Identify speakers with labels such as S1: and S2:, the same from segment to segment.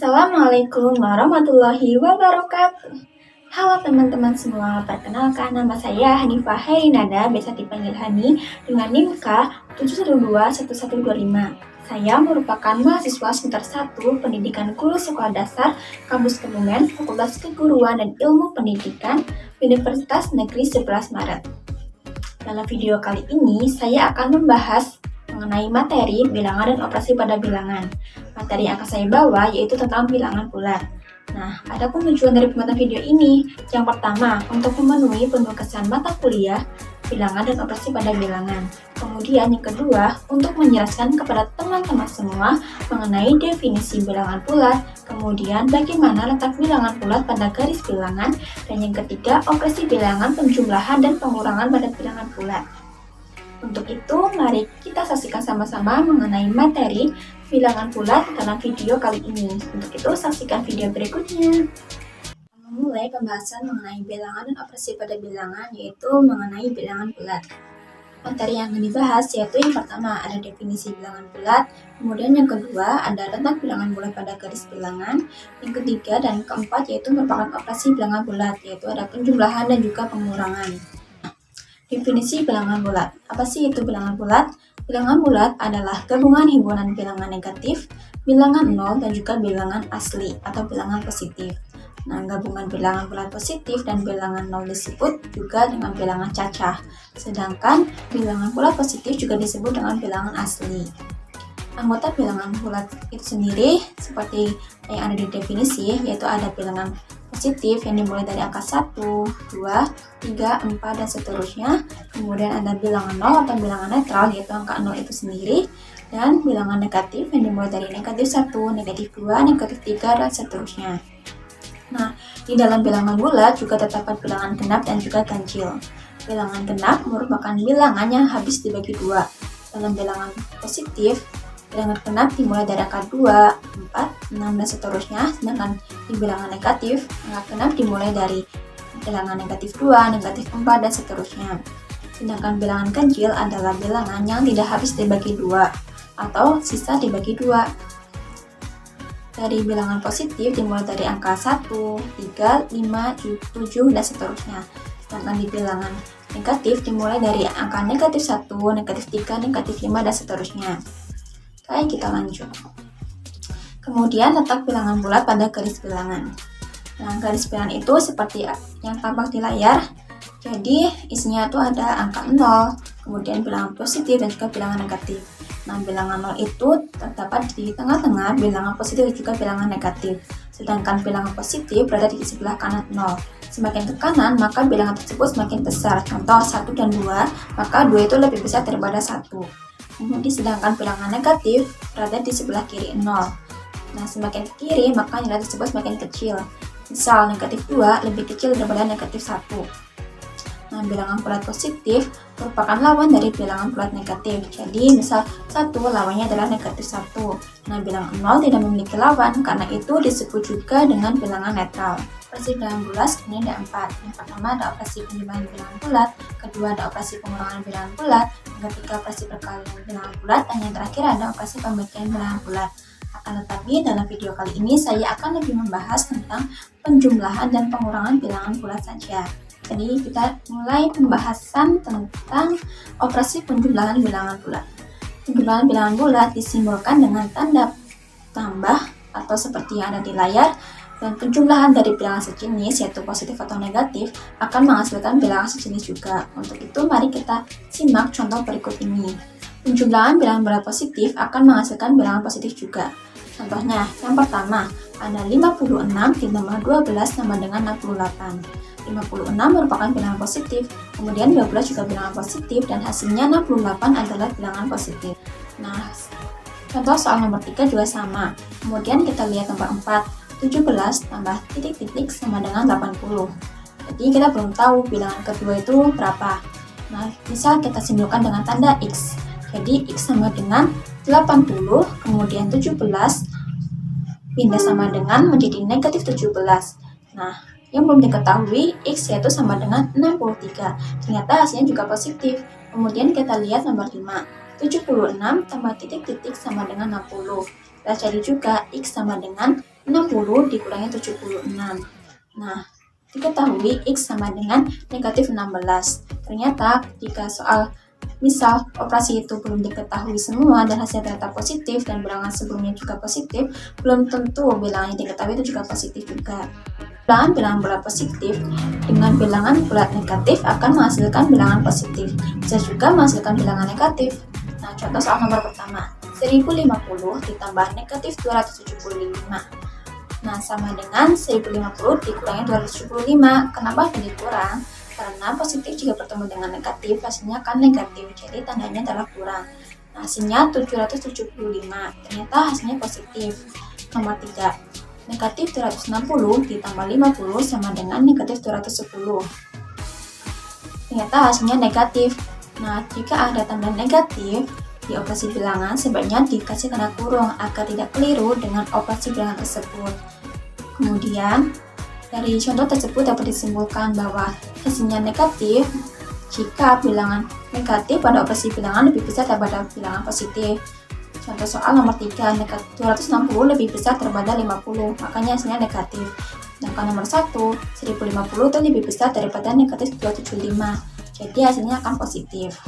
S1: Assalamualaikum warahmatullahi wabarakatuh. Halo teman-teman semua, perkenalkan nama saya Hanifah Herinada, biasa dipanggil Hani, dengan NIM K7121125. Saya merupakan mahasiswa semester 1 Pendidikan Guru Sekolah Dasar Kampus Kebumen, Fakultas Keguruan dan Ilmu Pendidikan, Universitas Negeri 11 Maret. Dalam video kali ini, saya akan membahas mengenai materi bilangan dan operasi pada bilangan. Materi yang akan saya bawa yaitu tentang bilangan bulat. Nah, adapun tujuan dari pembuatan video ini, yang pertama, untuk memenuhi penugasan mata kuliah bilangan dan operasi pada bilangan. Kemudian yang kedua, untuk menjelaskan kepada teman-teman semua mengenai definisi bilangan bulat, kemudian bagaimana letak bilangan bulat pada garis bilangan, dan yang ketiga, operasi bilangan, penjumlahan dan pengurangan pada bilangan bulat. Untuk itu, mari kita saksikan sama-sama mengenai materi bilangan bulat dalam video kali ini. Untuk itu, saksikan video berikutnya. Memulai pembahasan mengenai bilangan dan operasi pada bilangan, yaitu mengenai bilangan bulat. Materi yang akan dibahas yaitu yang pertama ada definisi bilangan bulat, kemudian yang kedua ada letak bilangan bulat pada garis bilangan, yang ketiga dan keempat yaitu merupakan operasi bilangan bulat, yaitu ada penjumlahan dan juga pengurangan. Definisi bilangan bulat. Apa sih itu bilangan bulat? Bilangan bulat adalah gabungan himpunan bilangan negatif, bilangan nol, dan juga bilangan asli atau bilangan positif. Nah, gabungan bilangan bulat positif dan bilangan nol disebut juga dengan bilangan cacah. Sedangkan bilangan bulat positif juga disebut dengan bilangan asli. Anggota bilangan bulat itu sendiri seperti yang ada di definisi, yaitu ada bilangan positif yang dimulai dari angka 1, 2, 3, 4, dan seterusnya. Kemudian ada bilangan 0 atau bilangan netral, yaitu angka 0 itu sendiri. Dan bilangan negatif yang dimulai dari negatif 1, negatif 2, negatif 3, dan seterusnya. Nah, di dalam bilangan bulat juga terdapat bilangan genap dan juga ganjil. Bilangan genap merupakan bilangan yang habis dibagi 2. Dalam bilangan positif, bilangan genap dimulai dari angka 2, 4, 6, dan seterusnya. Sedangkan di bilangan negatif, angka genap dimulai dari bilangan negatif 2, negatif 4, dan seterusnya. Sedangkan bilangan ganjil adalah bilangan yang tidak habis dibagi 2 atau sisa dibagi 2. Dari bilangan positif dimulai dari angka 1, 3, 5, 7, dan seterusnya. Sedangkan di bilangan negatif dimulai dari angka negatif 1, negatif 3, negatif 5, dan seterusnya. Oke, kita lanjut. Kemudian letak bilangan bulat pada garis bilangan. Nah, garis bilangan itu seperti yang tampak di layar. Jadi, isinya itu ada angka 0, kemudian bilangan positif dan juga bilangan negatif. Nah, bilangan 0 itu terdapat di tengah-tengah bilangan positif dan juga bilangan negatif. Sedangkan bilangan positif berada di sebelah kanan 0. Semakin ke kanan, maka bilangan tersebut semakin besar. Contoh 1 dan 2, maka 2 itu lebih besar daripada 1. Kemudian sedangkan bilangan negatif berada di sebelah kiri 0. Nah, semakin ke kiri maka nilai tersebut semakin kecil. Misal negatif 2 lebih kecil daripada negatif 1. Nah, bilangan bulat positif merupakan lawan dari bilangan bulat negatif. Jadi, misal 1 lawannya adalah negatif 1. Nah, bilangan 0 tidak memiliki lawan, karena itu disebut juga dengan bilangan netral. Operasi bilangan bulat sebenarnya ada 4. Yang pertama ada operasi penjumlahan bilangan bulat, kedua ada operasi pengurangan bilangan bulat, yang ketiga operasi perkalian bilangan bulat, dan yang terakhir ada operasi pembagian bilangan bulat. Akan tetapi dalam video kali ini saya akan lebih membahas tentang penjumlahan dan pengurangan bilangan bulat saja. Jadi kita mulai pembahasan tentang operasi penjumlahan bilangan bulat. Penjumlahan bilangan bulat disimbolkan dengan tanda tambah atau seperti yang ada di layar, dan penjumlahan dari bilangan sejenis yaitu positif atau negatif akan menghasilkan bilangan sejenis juga. Untuk itu mari kita simak contoh berikut ini. Penjumlahan bilangan bulat positif akan menghasilkan bilangan positif juga. Contohnya, yang pertama ada 56 ditambah 12 sama dengan 68. 56 merupakan bilangan positif, kemudian 12 juga bilangan positif, dan hasilnya 68 adalah bilangan positif. Nah, contoh soal nomor 3 juga sama. Kemudian kita lihat nomor 4, 17 tambah titik-titik sama dengan 80. Jadi kita belum tahu bilangan kedua itu berapa. Nah, misal kita simpulkan dengan tanda X. Jadi X sama dengan 80, kemudian 17 pindah sama dengan menjadi negatif 17. Nah, yang belum diketahui, X yaitu sama dengan 63. Ternyata hasilnya juga positif. Kemudian kita lihat nomor 5. 76 tambah titik-titik sama dengan 60. Kita cari juga X sama dengan 60 dikurangi 76. Nah, diketahui X sama dengan negatif 16. Ternyata jika soal misal operasi itu belum diketahui semua dan hasilnya ternyata positif dan bilangan sebelumnya juga positif, belum tentu bilangan yang diketahui itu juga positif juga. Bilangan bulat positif dengan bilangan bulat negatif akan menghasilkan bilangan positif, bisa juga menghasilkan bilangan negatif. Nah, contoh soal nomor pertama, 1050 ditambah negatif 275. Nah, sama dengan 1050 dikurangi 275. Kenapa jadi kurang? Karena positif jika bertemu dengan negatif, hasilnya akan negatif, jadi tandanya adalah kurang. Nah, hasilnya 775, ternyata hasilnya positif. Nomor 3, negatif 260 ditambah 50 sama dengan negatif 210. Ternyata hasilnya negatif. Nah, jika ada tanda negatif di operasi bilangan, sebaiknya dikasih tanda kurung agar tidak keliru dengan operasi bilangan tersebut. Kemudian, dari contoh tersebut dapat disimpulkan bahwa hasilnya negatif jika bilangan negatif pada operasi bilangan lebih besar daripada bilangan positif. Contoh soal nomor 3, 260 lebih besar daripada 50, makanya hasilnya negatif. Sedangkan nomor 1, 1050 itu lebih besar daripada negatif 275, jadi hasilnya akan positif.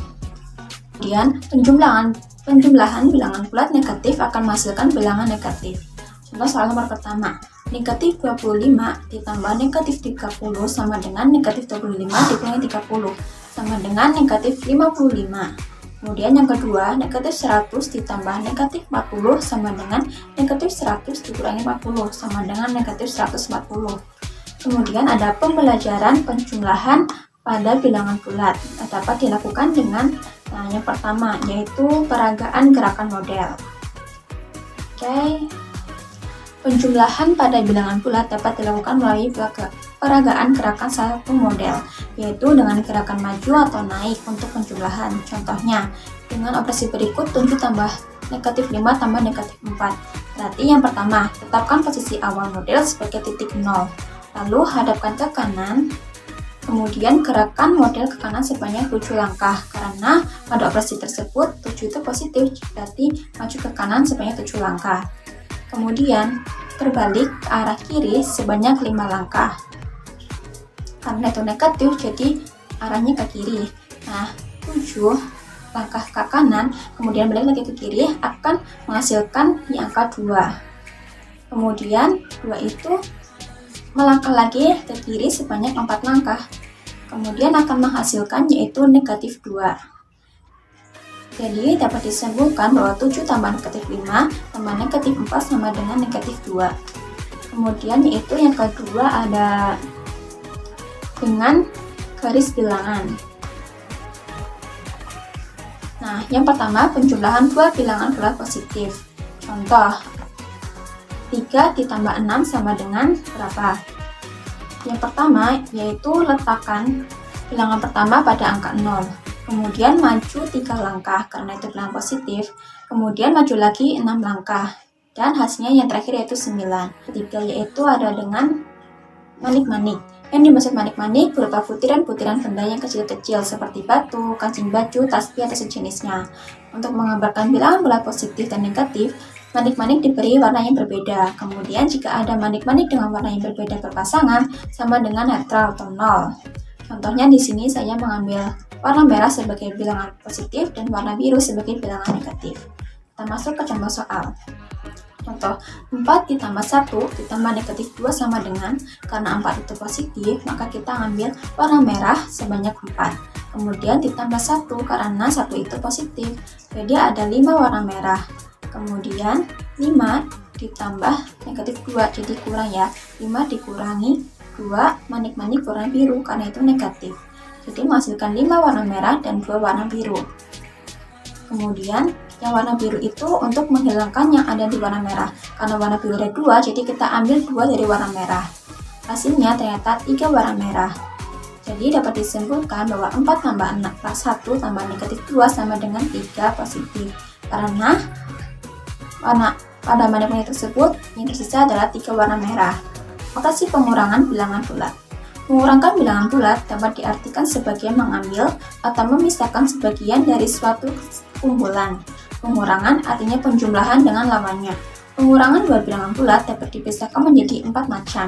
S1: Kemudian, penjumlahan bilangan bulat negatif akan menghasilkan bilangan negatif. Contoh soal nomor pertama, negatif 25 ditambah negatif 30 sama dengan negatif 25 dikurangi 30 sama dengan negatif 55. Kemudian yang kedua, negatif 100 ditambah negatif 40 sama dengan negatif 100 dikurangi 40 sama dengan negatif 140. Kemudian ada pembelajaran penjumlahan pada bilangan bulat. Dapat dilakukan dengan yang pertama, yaitu peragaan gerakan model. Oke. Penjumlahan pada bilangan bulat dapat dilakukan melalui peragaan gerakan satu model, yaitu dengan gerakan maju atau naik untuk penjumlahan. Contohnya, dengan operasi berikut 7 tambah negatif 5 tambah negatif 4. Berarti yang pertama, tetapkan posisi awal model sebagai titik 0. Lalu hadapkan ke kanan, kemudian gerakan model ke kanan sebanyak 7 langkah. Karena pada operasi tersebut 7 itu positif, berarti maju ke kanan sebanyak 7 langkah. Kemudian terbalik ke arah kiri sebanyak 5 langkah. Karena itu negatif, jadi arahnya ke kiri. Nah, 7 langkah ke kanan, kemudian balik lagi ke kiri, akan menghasilkan di angka 2. Kemudian 2 itu melangkah lagi ke kiri sebanyak 4 langkah. Kemudian akan menghasilkan yaitu negatif 2. Jadi dapat disimpulkan bahwa 7 tambah negatif 5 tambah negatif 4 sama dengan negatif 2. Kemudian yaitu yang kedua ada dengan garis bilangan. Nah, yang pertama penjumlahan dua bilangan bulat positif. Contoh, 3 ditambah 6 sama dengan berapa? Yang pertama yaitu letakkan bilangan pertama pada angka 0. Kemudian maju 3 langkah karena itu bilangan positif. Kemudian maju lagi 6 langkah. Dan hasilnya yang terakhir yaitu 9. Ketiga yaitu ada dengan manik-manik. Yang dimaksud manik-manik berupa butiran-butiran benda yang kecil-kecil seperti batu, kancing baju, tasbih, atau sejenisnya. Untuk menggambarkan bilangan bulat positif dan negatif, manik-manik diberi warna yang berbeda. Kemudian jika ada manik-manik dengan warna yang berbeda berpasangan, sama dengan netral atau 0. Contohnya di sini saya mengambil warna merah sebagai bilangan positif dan warna biru sebagai bilangan negatif. Kita masuk ke contoh soal. Contoh, 4 ditambah 1 ditambah negatif 2 sama dengan, karena 4 itu positif, maka kita ambil warna merah sebanyak 4. Kemudian ditambah 1 karena 1 itu positif, jadi ada 5 warna merah. Kemudian 5 ditambah negatif 2, jadi kurang ya. 5 dikurangi 2 manik-manik warna biru karena itu negatif. Jadi menghasilkan 5 warna merah dan 2 warna biru. Kemudian yang warna biru itu untuk menghilangkan yang ada di warna merah. Karena warna biru ada 2, jadi kita ambil 2 dari warna merah. Hasilnya ternyata 3 warna merah. Jadi dapat disimpulkan bahwa 4 tambah 1 tambah negatif 2 sama dengan 3 positif. Karena pada manik-manik tersebut yang tersisa adalah 3 warna merah. Operasi pengurangan bilangan bulat. Mengurangkan bilangan bulat dapat diartikan sebagai mengambil atau memisahkan sebagian dari suatu kumpulan. Pengurangan artinya penjumlahan dengan lawannya. Pengurangan dua bilangan bulat dapat dipisahkan menjadi 4 macam,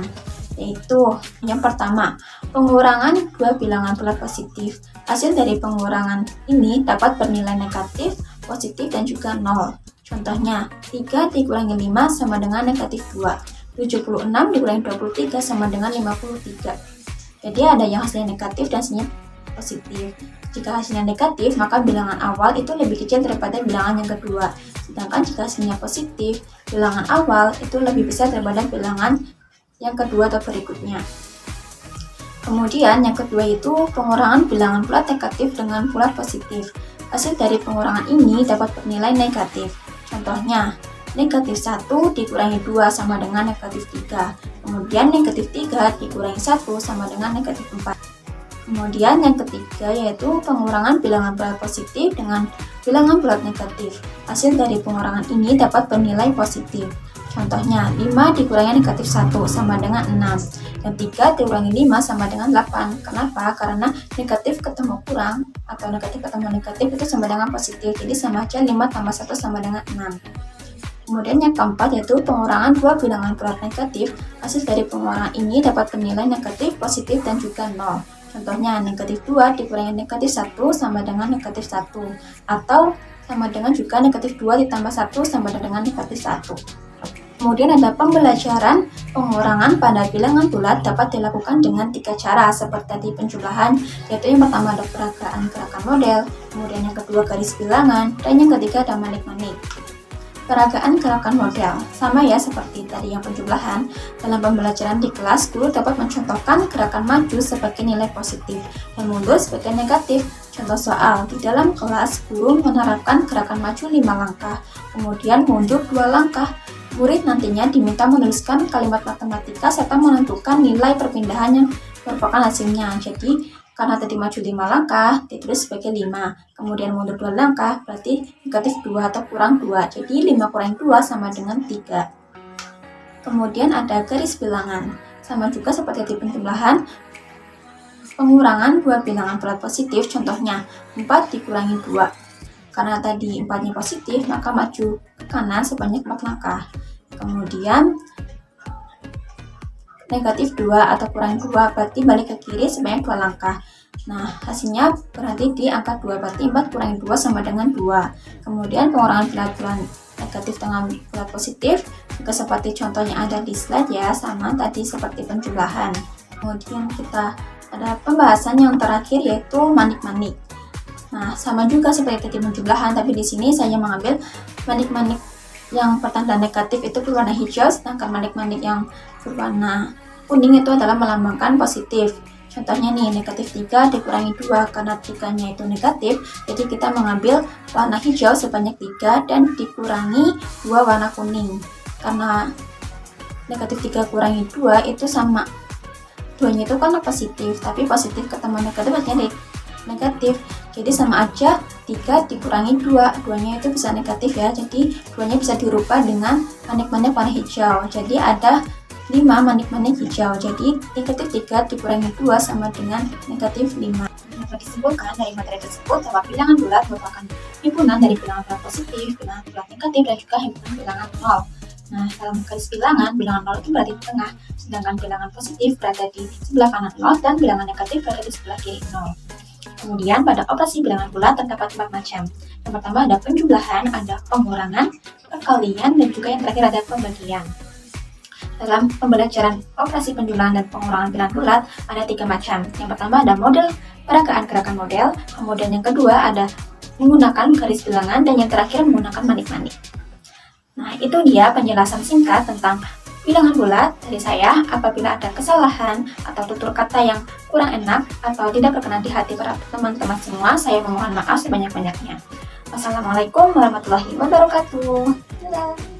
S1: yaitu yang pertama, pengurangan dua bilangan bulat positif. Hasil dari pengurangan ini dapat bernilai negatif, positif, dan juga 0. Contohnya, 3 dikurangi 5 sama dengan negatif 2. 76 dikurangi 23 sama dengan 53. Jadi ada yang hasilnya negatif dan hasilnya positif. Jika hasilnya negatif, maka bilangan awal itu lebih kecil daripada bilangan yang kedua. Sedangkan jika hasilnya positif, bilangan awal itu lebih besar daripada bilangan yang kedua atau berikutnya. Kemudian yang kedua itu pengurangan bilangan bulat negatif dengan bulat positif. Hasil dari pengurangan ini dapat bernilai negatif. Contohnya, negatif 1 dikurangi 2 sama dengan negatif 3. Kemudian negatif 3 dikurangi 1 sama dengan negatif 4. Kemudian yang ketiga yaitu pengurangan bilangan bulat positif dengan bilangan bulat negatif. Hasil dari pengurangan ini dapat bernilai positif. Contohnya, 5 dikurangi negatif 1 sama dengan 6. Dan 3 dikurangi 5 sama dengan 8. Kenapa? Karena negatif ketemu kurang atau negatif ketemu negatif itu sama dengan positif. Jadi sama aja 5 tambah 1 sama dengan 6. Kemudian yang keempat yaitu pengurangan dua bilangan bulat negatif. Hasil dari pengurangan ini dapat bernilai negatif, positif, dan juga 0. Contohnya, negatif 2 dikurangi negatif 1 sama dengan negatif 1. Atau sama dengan juga negatif 2 ditambah 1 sama dengan negatif 1. Kemudian ada pembelajaran pengurangan pada bilangan bulat dapat dilakukan dengan 3 cara seperti tadi penjumlahan, yaitu yang pertama ada peragaan gerakan model, kemudian yang kedua garis bilangan, dan yang ketiga ada manik-manik. Peragaan gerakan model sama ya seperti tadi yang penjumlahan. Dalam pembelajaran di kelas, guru dapat mencontohkan gerakan maju sebagai nilai positif dan mundur sebagai negatif. Contoh soal, di dalam kelas guru menerapkan gerakan maju 5 langkah, kemudian mundur 2 langkah. Murid nantinya diminta menuliskan kalimat matematika serta menentukan nilai perpindahan yang merupakan hasilnya. Jadi, karena tadi maju 5 langkah, ditulis sebagai 5. Kemudian mundur 2 langkah, berarti negatif 2 atau kurang 2. Jadi 5 kurangi 2 sama dengan 3. Kemudian ada garis bilangan. Sama juga seperti di penjumlahan, pengurangan dua bilangan bulat positif. Contohnya, 4 dikurangi 2. Karena tadi 4-nya positif, maka maju ke kanan sebanyak 4 langkah. Kemudian negatif 2 atau kurang 2 berarti balik ke kiri sebanyak 2 langkah. Nah, hasilnya berarti di angka 2, berarti 4 kurangi 2 sama dengan 2. Kemudian pengurangan bilangan negatif dengan bulat positif, juga seperti contohnya ada di slide ya, sama tadi seperti penjumlahan. Kemudian kita ada pembahasan yang terakhir yaitu manik-manik. Nah, sama juga seperti tadi penjumlahan, tapi di sini saya mengambil manik-manik yang pertanda negatif itu berwarna hijau, sedangkan manik-manik yang berwarna kuning itu adalah melambangkan positif. Contohnya nih, negatif 3 dikurangi 2, karena 3-nya itu negatif, jadi kita mengambil warna hijau sebanyak 3 dan dikurangi 2 warna kuning. Karena negatif 3 kurangi 2 itu sama, 2-nya itu kan positif, tapi positif ketemu negatif artinya negatif. Jadi sama aja 3 dikurangi 2, 2-nya itu bisa negatif ya. Jadi 2-nya bisa dirubah dengan manik-manik warna hijau. Jadi ada 5 manik-manik hijau. Jadi negatif 3 dikurangi 2 sama dengan negatif 5. Dapat disimpulkan dari materi tersebut bahwa bilangan bulat merupakan himpunan dari bilangan bulat positif, bilangan bulat negatif, dan juga himpunan bilangan 0. Nah, dalam garis bilangan 0 itu berada di tengah, sedangkan bilangan positif berada di sebelah kanan 0 dan bilangan negatif berada di sebelah kiri 0. Kemudian pada operasi bilangan bulat terdapat 4 macam. Yang pertama ada penjumlahan, ada pengurangan, perkalian, dan juga yang terakhir ada pembagian. Dalam pembelajaran operasi penjumlahan dan pengurangan bilangan bulat ada 3 macam. Yang pertama ada model peragaan gerakan model, kemudian yang kedua ada menggunakan garis bilangan, dan yang terakhir menggunakan manik-manik. Nah, itu dia penjelasan singkat tentang bilangan bulat dari saya. Apabila ada kesalahan atau tutur kata yang kurang enak atau tidak berkenan di hati para teman-teman semua, saya memohon maaf sebanyak-banyaknya. Wassalamualaikum warahmatullahi wabarakatuh. Dadah.